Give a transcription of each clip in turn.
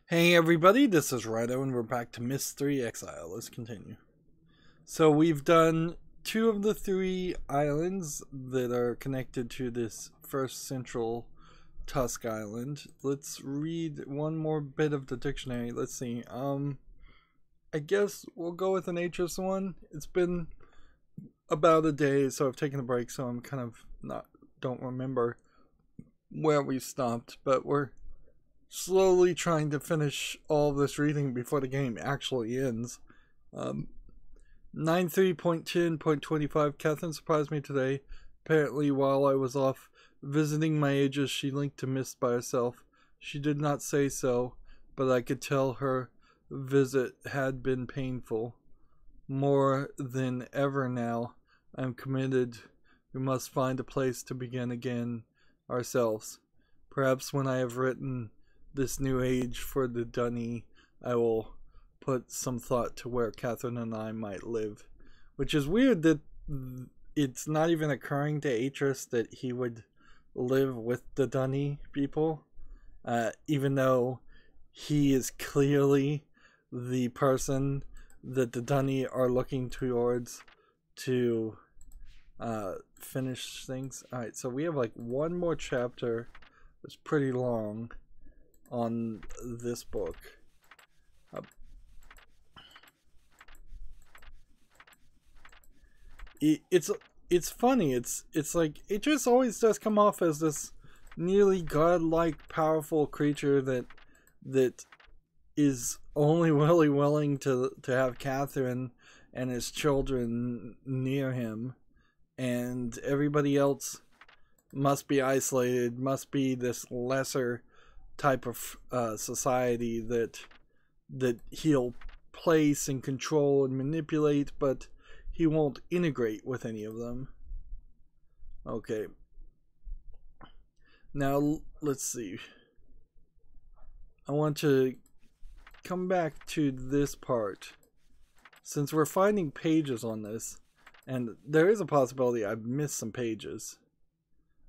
Hey everybody, this is Rydo and we're back to Myst III Exile. Let's continue. So we've done 2 of the 3 islands that are connected to this first central Tusk Island. Let's read one more bit of the dictionary. Let's see. I guess we'll go with an Atris one. It's been about a day, so I've taken a break, so I'm kind of don't remember where we stopped, but we're slowly trying to finish all of this reading before the game actually ends. 9.3.10.25. Catherine surprised me today. Apparently, while I was off visiting my ages, she linked to Myst by herself. She did not say so, but I could tell her visit had been painful. More than ever now, I'm committed. We must find a place to begin again ourselves. Perhaps when I have written this new age for the Dunny, I will put some thought to where Catherine and I might live. Which is weird that it's not even occurring to Atris that he would live with the Dunny people, even though he is clearly the person that the Dunny are looking towards to finish things. Alright, so we have like one more chapter that's pretty long on this book. It's funny. It's like it just always does come off as this nearly godlike, powerful creature that is only really willing to have Catherine and his children near him, and everybody else must be isolated, must be this lesser type of society that he'll place and control and manipulate, but he won't integrate with any of them. Okay. Now, let's see. I want to come back to this part. Since we're finding pages on this, and there is a possibility I've missed some pages,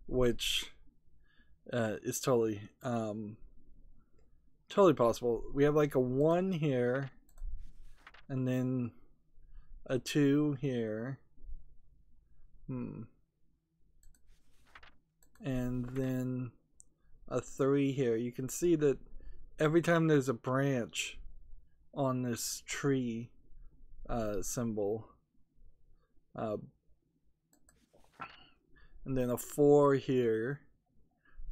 which is totally possible. We have like a 1 here, and then a 2 here, and then a 3 here. You can see that every time there's a branch on this tree symbol, and then a 4 here.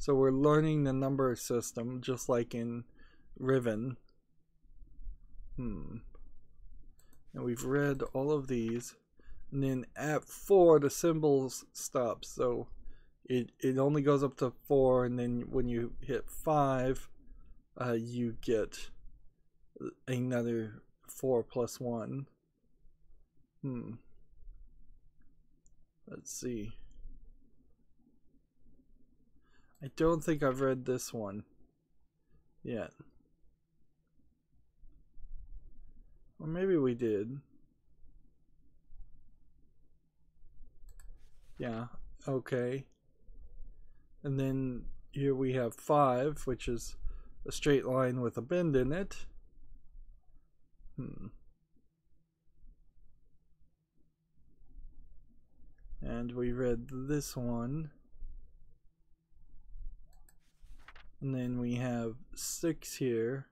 So we're learning the number system just like in Riven. And we've read all of these, and then at 4 the symbols stop, so it only goes up to 4, and then when you hit 5 you get another 4 plus 1. Let's see. I don't think I've read this one yet. Or maybe we did. Yeah, okay. And then here we have 5, which is a straight line with a bend in it. And we read this one. And then we have 6 here.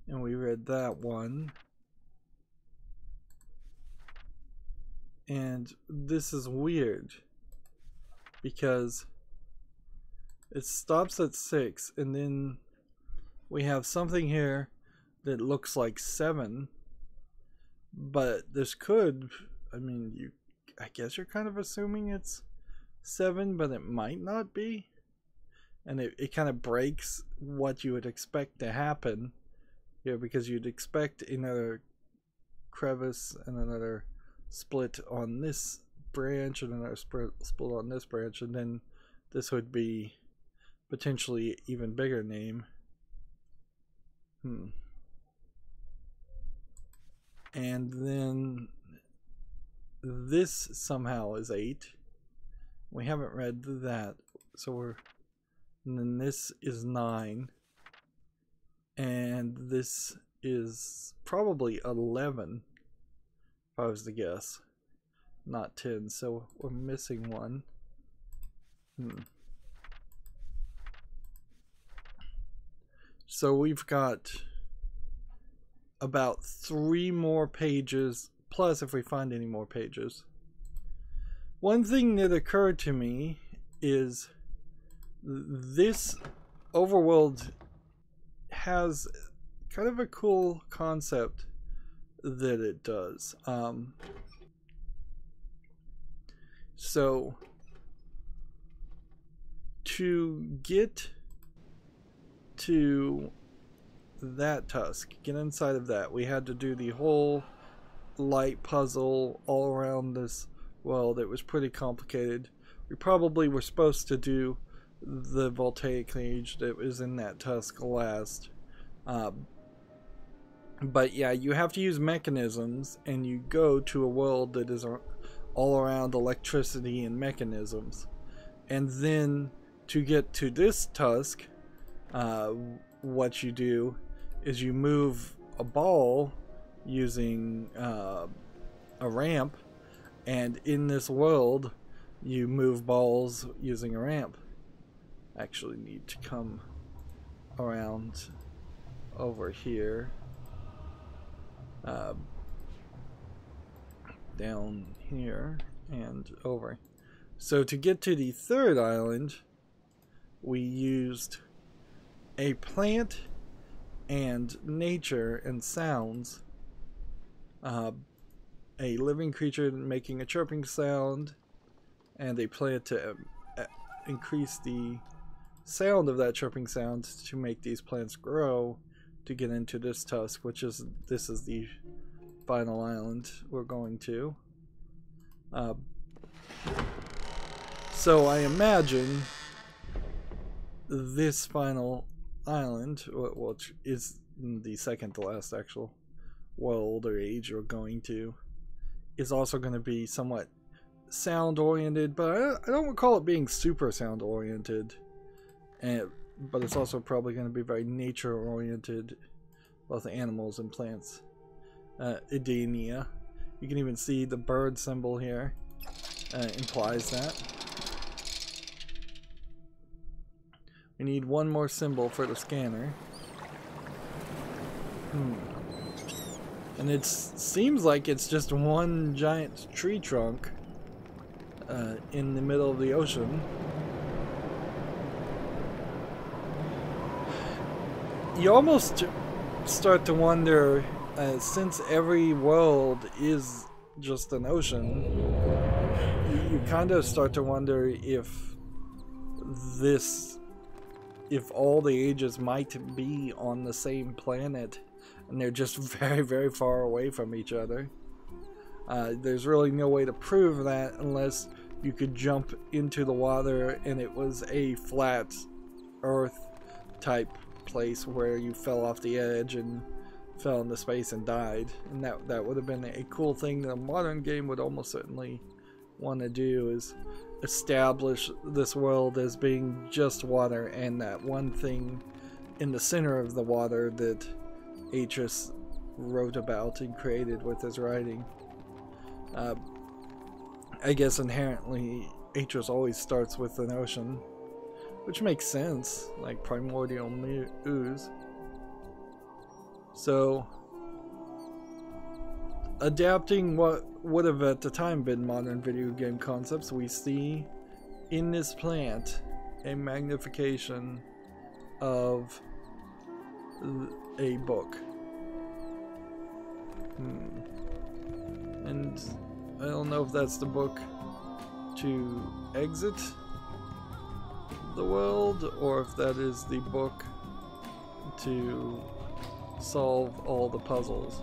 And we read that one. And this is weird because it stops at 6, and then we have something here that looks like 7, but this could, I mean, I guess you're kind of assuming it's 7, but it might not be, and it kind of breaks what you would expect to happen here, because you'd expect another crevice and another split on this branch and another split on this branch, and then this would be potentially even bigger name. And then this somehow is 8. We haven't read that, so and then this is 9. And this is probably 11, if I was to guess. Not 10, so we're missing one. So we've got about 3 more pages, plus if we find any more pages. One thing that occurred to me is this overworld has kind of a cool concept that it does. So to get to that tusk, get inside of that, we had to do the whole light puzzle all around this world. It was pretty complicated. We probably were supposed to do the voltaic age that was in that tusk last. But yeah, you have to use mechanisms, and you go to a world that is all around electricity and mechanisms. And then to get to this tusk, what you do is you move a ball using a ramp, and in this world you move balls using a ramp. Actually need to come around over here, down here and over. So to get to the third island, we used a plant and nature and sounds. A living creature making a chirping sound, and a plant to increase the sound of that chirping sound to make these plants grow to get into this tusk, which is the final island we're going to. So I imagine this final island, which is the second to last actual world or age we're going to, is also going to be somewhat sound oriented, but I don't recall it being super sound oriented. But it's also probably going to be very nature oriented, both animals and plants. Edenia. You can even see the bird symbol here. Implies that. We need one more symbol for the scanner. And it seems like it's just one giant tree trunk in the middle of the ocean. You almost start to wonder, since every world is just an ocean, you kind of start to wonder if all the ages might be on the same planet, and they're just very, very far away from each other. There's really no way to prove that unless you could jump into the water and it was a flat Earth type place where you fell off the edge and fell into space and died, and that would have been a cool thing that a modern game would almost certainly want to do, is establish this world as being just water, and that one thing in the center of the water that Atreus wrote about and created with his writing. I guess inherently Atreus always starts with an ocean, which makes sense, like primordial ooze. So, adapting what would have at the time been modern video game concepts, we see in this plant a magnification of a book. And I don't know if that's the book to exit the world, or if that is the book to solve all the puzzles.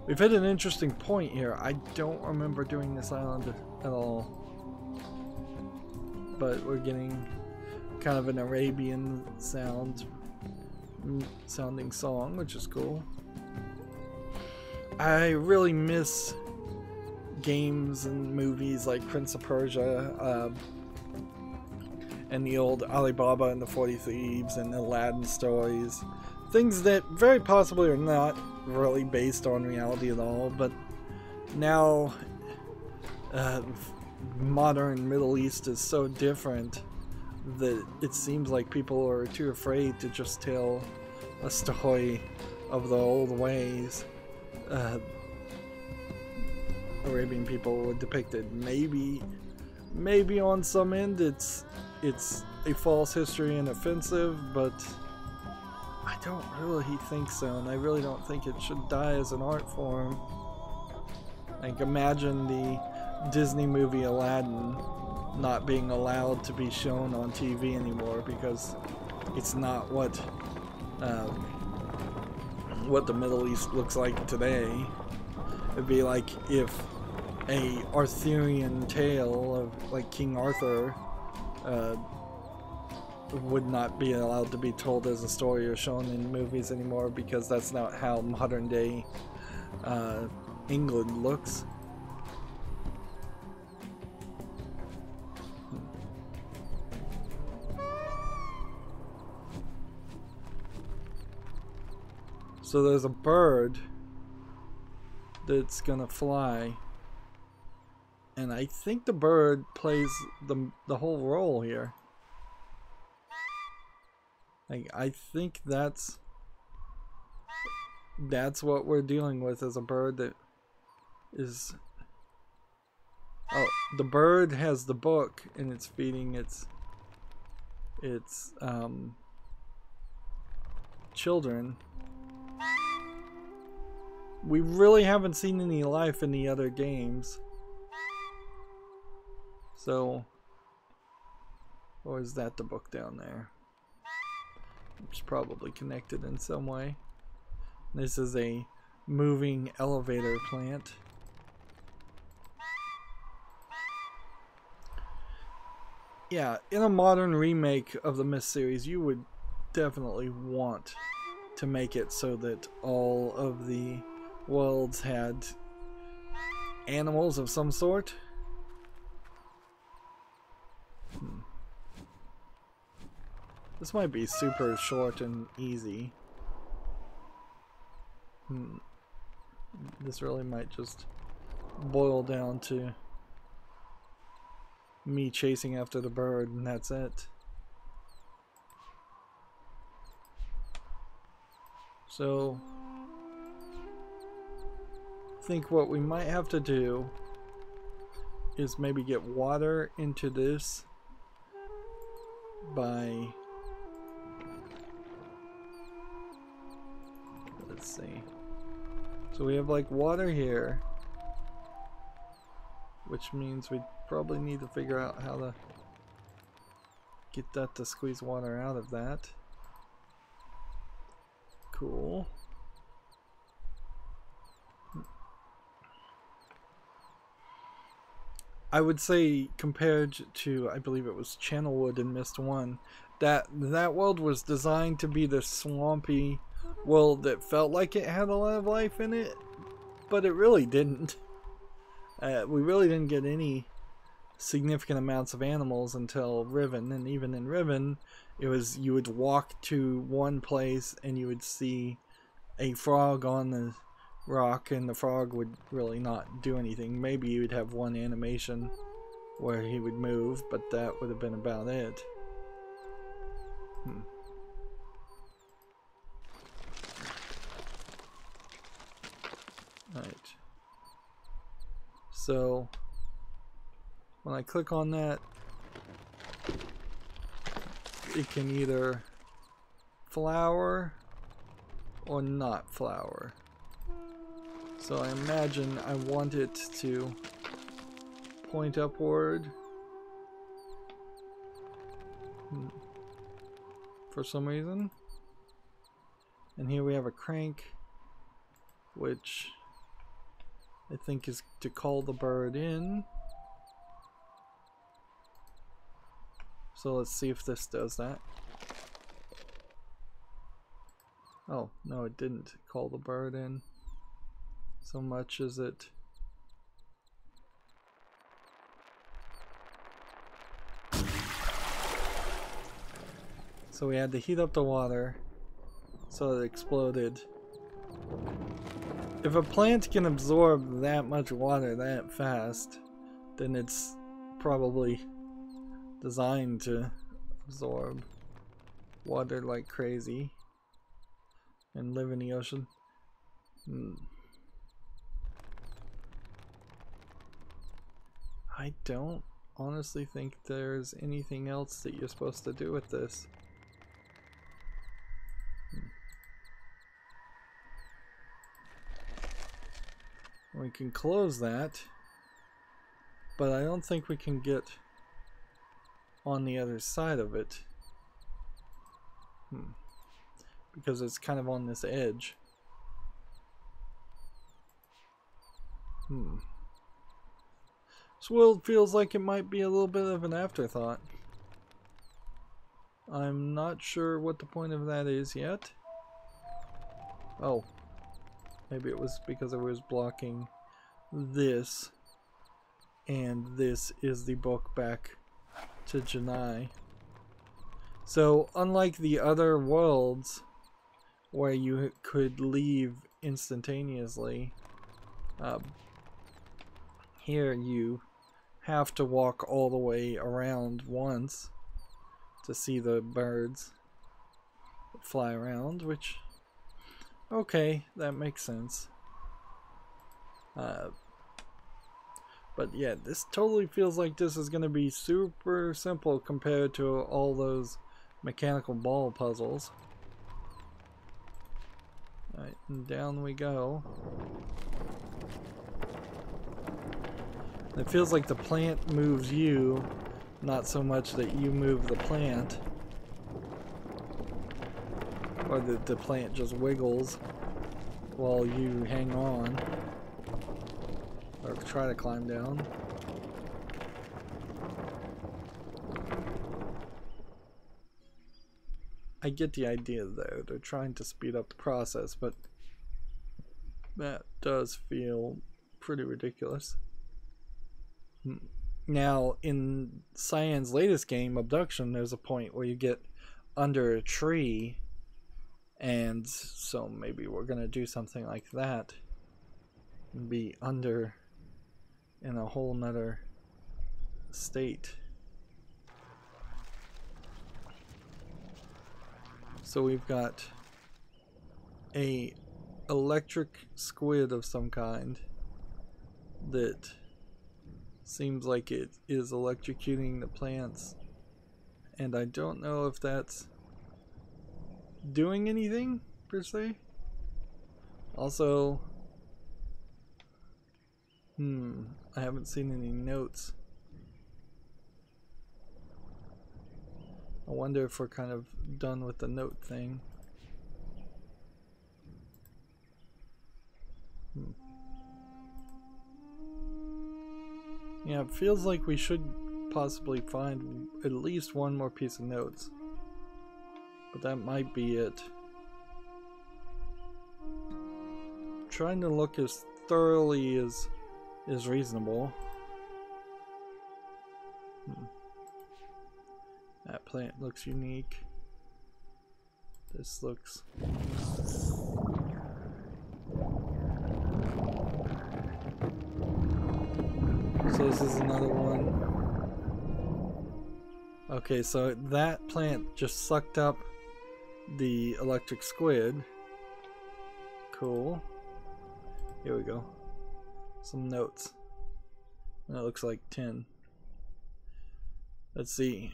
We've hit an interesting point here. I don't remember doing this island at all, but we're getting kind of an Arabian sounding song, which is cool. I really miss games and movies like Prince of Persia. and the old Alibaba and the 40 Thieves and Aladdin stories. Things that very possibly are not really based on reality at all, but now modern Middle East is so different that it seems like people are too afraid to just tell a story of the old ways Arabian people were depicted. Maybe on some end it's a false history and offensive, but I don't really think so, and I really don't think it should die as an art form. Like, imagine the Disney movie Aladdin not being allowed to be shown on TV anymore because it's not what the Middle East looks like today. It'd be like if a Arthurian tale of like King Arthur would not be allowed to be told as a story or shown in movies anymore, because that's not how modern day England looks. So there's a bird that's gonna fly, and I think the bird plays the whole role here. Like, I think that's what we're dealing with, as a bird that is... Oh, the bird has the book and it's feeding its children. We really haven't seen any life in the other games. So, or is that the book down there? It's probably connected in some way. This is a moving elevator plant. Yeah, in a modern remake of the Myst series, you would definitely want to make it so that all of the worlds had animals of some sort. This might be super short and easy. This really might just boil down to me chasing after the bird, and that's it. So, I think what we might have to do is maybe get water into this by... Let's see. So we have like water here, which means we probably need to figure out how to get that to squeeze water out of that. Cool. I would say, compared to, I believe it was Channelwood in Myst 1, that world was designed to be the swampy world that felt like it had a lot of life in it, but it really didn't. We really didn't get any significant amounts of animals until Riven, and even in Riven, it was, you would walk to one place and you would see a frog on the rock, and the frog would really not do anything. Maybe you would have one animation where he would move, but that would have been about it. Right. So when I click on that, it can either flower or not flower. So I imagine I want it to point upward for some reason. And here we have a crank, which I think is to call the bird in. So let's see if this does that. Oh, no, it didn't call the bird in so much as it... So we had to heat up the water so it exploded. If a plant can absorb that much water that fast, then it's probably designed to absorb water like crazy and live in the ocean. I don't honestly think there's anything else that you're supposed to do with this. We can close that, but I don't think we can get on the other side of it. Because it's kind of on this edge. This world feels like it might be a little bit of an afterthought. I'm not sure what the point of that is yet. Oh. Maybe it was because I was blocking this. And this is the book back to Janai. So, unlike the other worlds where you could leave instantaneously, here you have to walk all the way around once to see the birds fly around, which, okay, that makes sense. But yeah, this totally feels like this is going to be super simple compared to all those mechanical ball puzzles. Alright, and down we go. It feels like the plant moves you, not so much that you move the plant. Or that the plant just wiggles while you hang on. Or try to climb down. I get the idea though, they're trying to speed up the process, but that does feel pretty ridiculous. Now, in Cyan's latest game, Abduction, there's a point where you get under a tree, and so maybe we're gonna do something like that. And be under in a whole nother state. So we've got a electric squid of some kind that seems like it is electrocuting the plants, and I don't know if that's doing anything per se. Also, I haven't seen any notes. I wonder if we're kind of done with the note thing. Yeah, it feels like we should possibly find at least one more piece of notes. But that might be it. Trying to look as thoroughly as is reasonable. That plant looks unique. This looks... So this is another one. Okay, so that plant just sucked up the electric squid. Cool. Here we go. Some notes. That looks like 10. Let's see.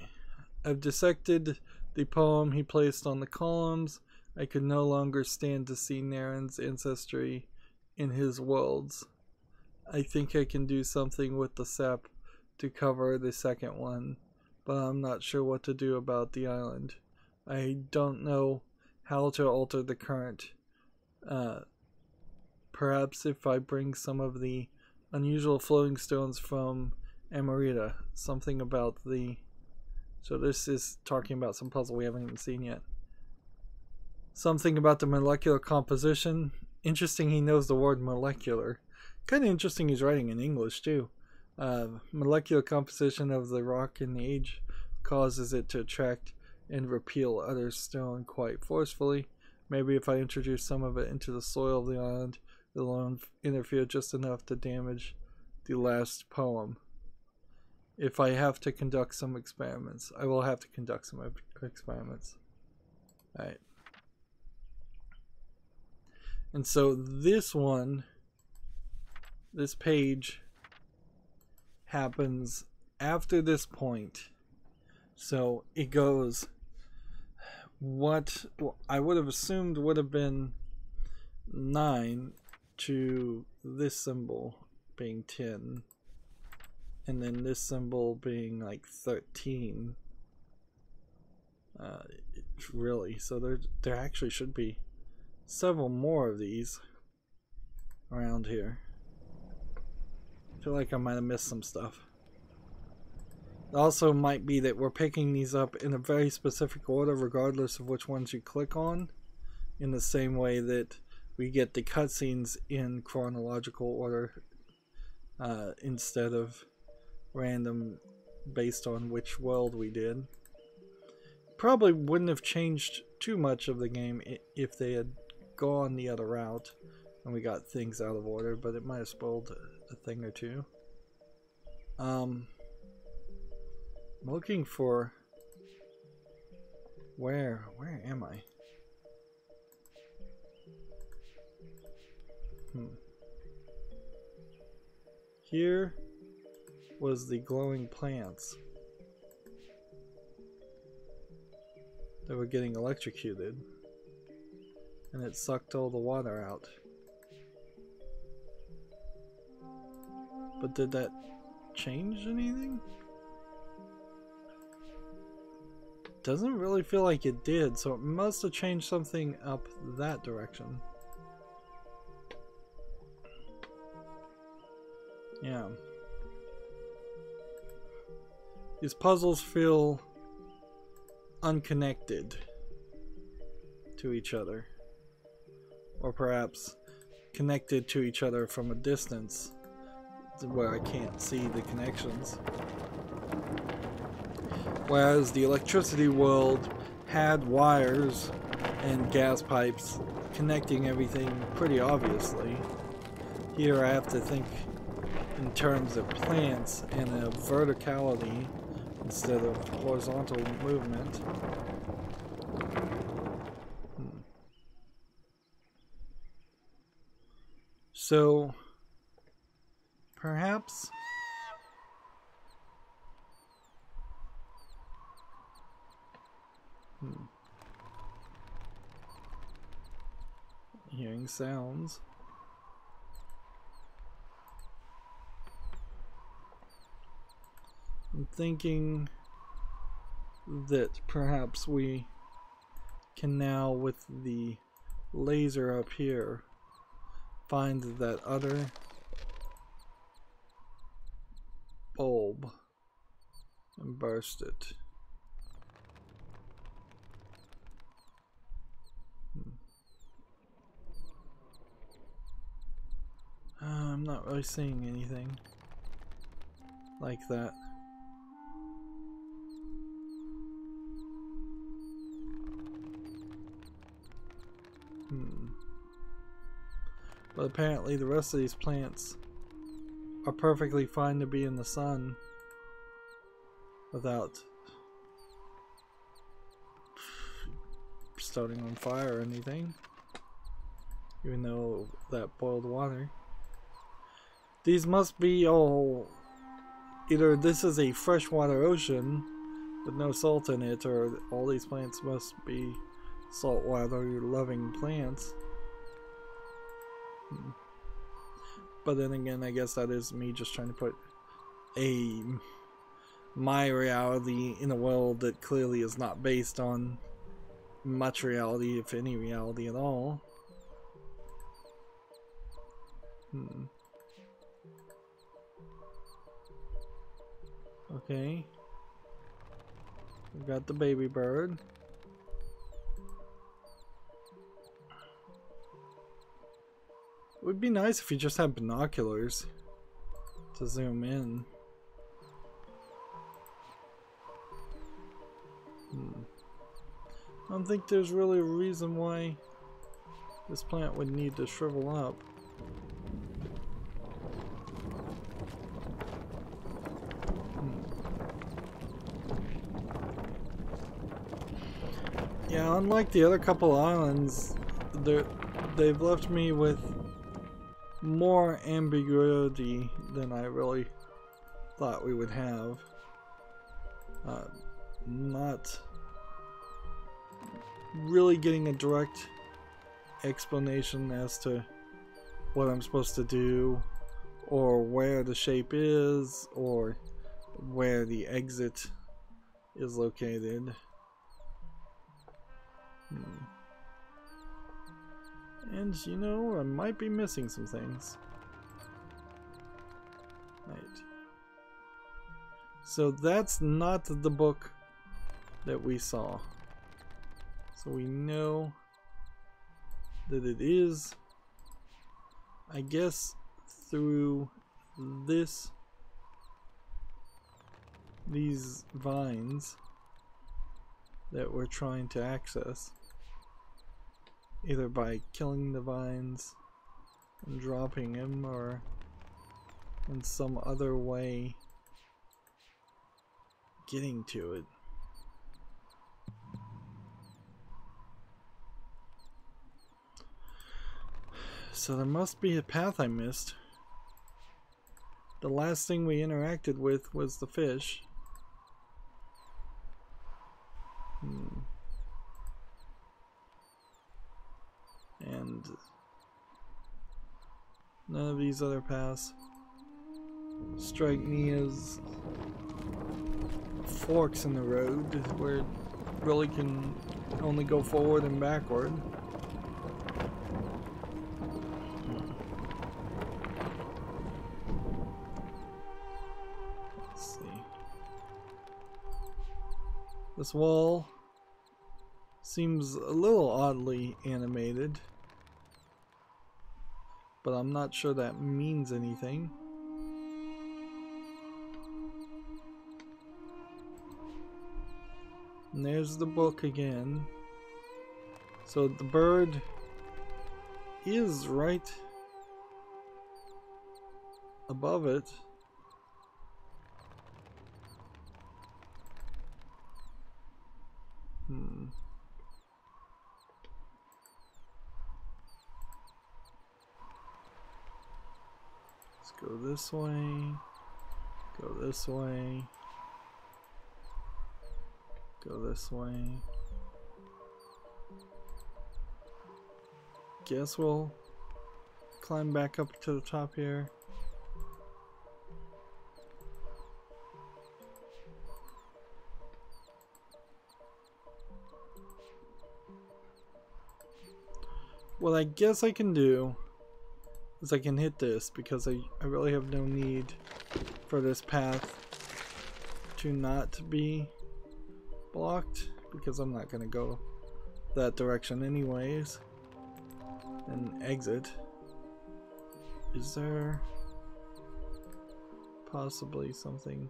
I've dissected the poem he placed on the columns. I could no longer stand to see Naren's ancestry in his worlds. I think I can do something with the sap to cover the second one, but I'm not sure what to do about the island. I don't know how to alter the current. Perhaps if I bring some of the unusual floating stones from Amarita, something about the... So this is talking about some puzzle we haven't even seen yet. Something about the molecular composition. Interesting he knows the word molecular. Kind of interesting he's writing in English too. Molecular composition of the rock in the age causes it to attract and repeal other stone quite forcefully. Maybe if I introduce some of it into the soil of the island, it'll interfere just enough to damage the last poem. If I have to conduct some experiments, I will have to conduct some experiments. Alright. And so this one, this page happens after this point. So it goes, what I would have assumed would have been 9 to this symbol being 10, and then this symbol being like 13. Really, so there actually should be several more of these around here. I feel like I might have missed some stuff. It also might be that we're picking these up in a very specific order regardless of which ones you click on, in the same way that we get the cutscenes in chronological order instead of random based on which world we did. Probably wouldn't have changed too much of the game if they had gone the other route and we got things out of order, but it might have spoiled a thing or two. I'm looking for where am I? Here was the glowing plants that were getting electrocuted, and it sucked all the water out. But did that change anything? Doesn't really feel like it did, so it must have changed something up that direction. Yeah. These puzzles feel unconnected to each other, or perhaps connected to each other from a distance where I can't see the connections. Whereas the electricity world had wires and gas pipes connecting everything pretty obviously. Here I have to think in terms of plants and a verticality instead of horizontal movement. So perhaps hearing sounds. I'm thinking that perhaps we can now, with the laser up here, find that other bulb and burst it. I'm not really seeing anything like that. But apparently the rest of these plants are perfectly fine to be in the sun without starting on fire or anything, even though that boiled water. These must be all, either this is a freshwater ocean with no salt in it, or all these plants must be saltwater loving plants. But then again, I guess that is me just trying to put my reality in a world that clearly is not based on much reality, if any reality at all. Okay. We've got the baby bird. It would be nice if you just had binoculars to zoom in. don't think there's really a reason why this plant would need to shrivel up. Yeah, unlike the other couple islands, they've left me with more ambiguity than I really thought we would have. Not really getting a direct explanation as to what I'm supposed to do, or where the shape is, or where the exit is located. And you know, I might be missing some things. Right. So that's not the book that we saw. So we know that it is, I guess, through these vines that we're trying to access. Either by killing the vines and dropping them, or in some other way getting to it. So there must be a path I missed. The last thing we interacted with was the fish. And none of these other paths strike me as forks in the road where it really can only go forward and backward. Let's see. This wall seems a little oddly animated, but I'm not sure that means anything. And there's the book again. So the bird is right above it. Let's go this way. Go this way. Go this way. Guess we'll climb back up to the top here. What I guess I can do is I can hit this, because I really have no need for this path to not be blocked, because I'm not gonna go that direction anyways. And exit. Is there possibly something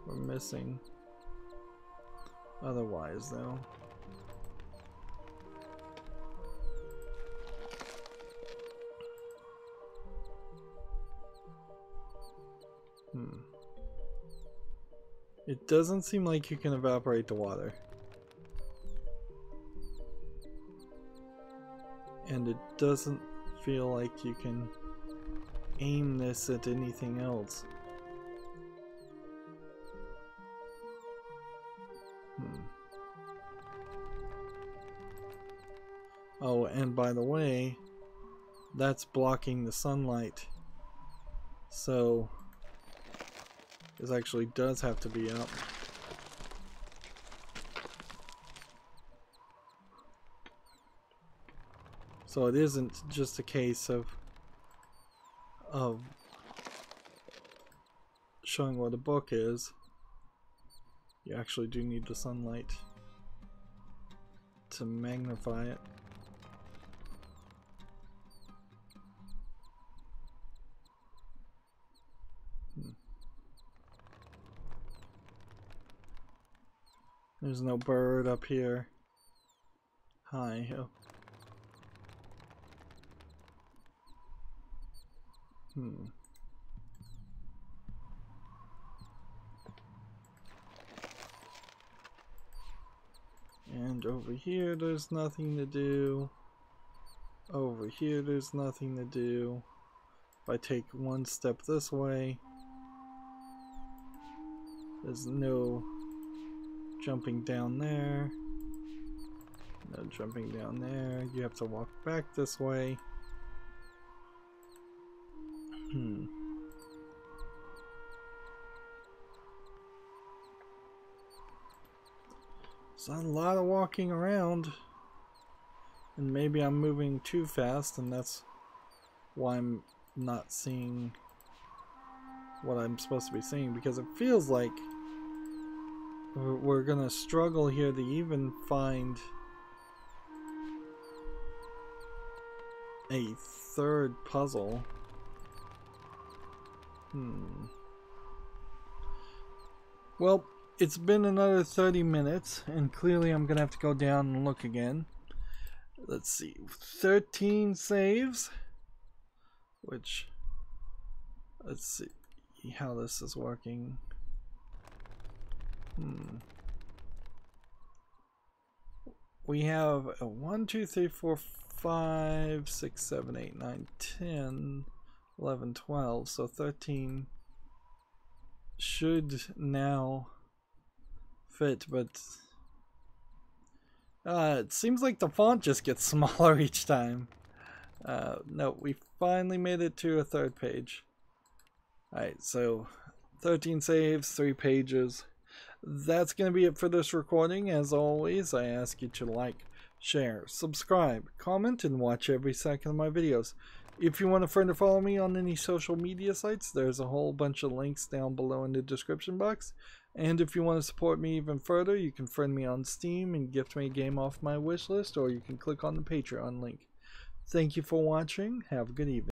we're missing otherwise though? It doesn't seem like you can evaporate the water. And it doesn't feel like you can aim this at anything else. Oh, and by the way, that's blocking the sunlight. So this actually does have to be up. So it isn't just a case of showing what a book is. You actually do need the sunlight to magnify it. There's no bird up here. Hi. And over here there's nothing to do. Over here there's nothing to do. If I take one step this way, there's no jumping down there. No jumping down there. You have to walk back this way. It's a lot of walking around. And maybe I'm moving too fast, and that's why I'm not seeing what I'm supposed to be seeing, because it feels like we're gonna struggle here to even find a third puzzle. Well, it's been another 30 minutes, and clearly I'm gonna have to go down and look again. Let's see, 13 saves, which, let's see how this is working. We have a 1, 2, 3, 4, 5, 6, 7, 8, 9, 10, 11, 12, so 13 should now fit, but it seems like the font just gets smaller each time. No, we finally made it to a third page. Alright, so 13 saves, 3 pages. That's going to be it for this recording. As always, I ask you to like, share, subscribe, comment, and watch every second of my videos. If you want to further follow me on any social media sites, there's a whole bunch of links down below in the description box. And if you want to support me even further, you can friend me on Steam and gift me a game off my wishlist, or you can click on the Patreon link. Thank you for watching. Have a good evening.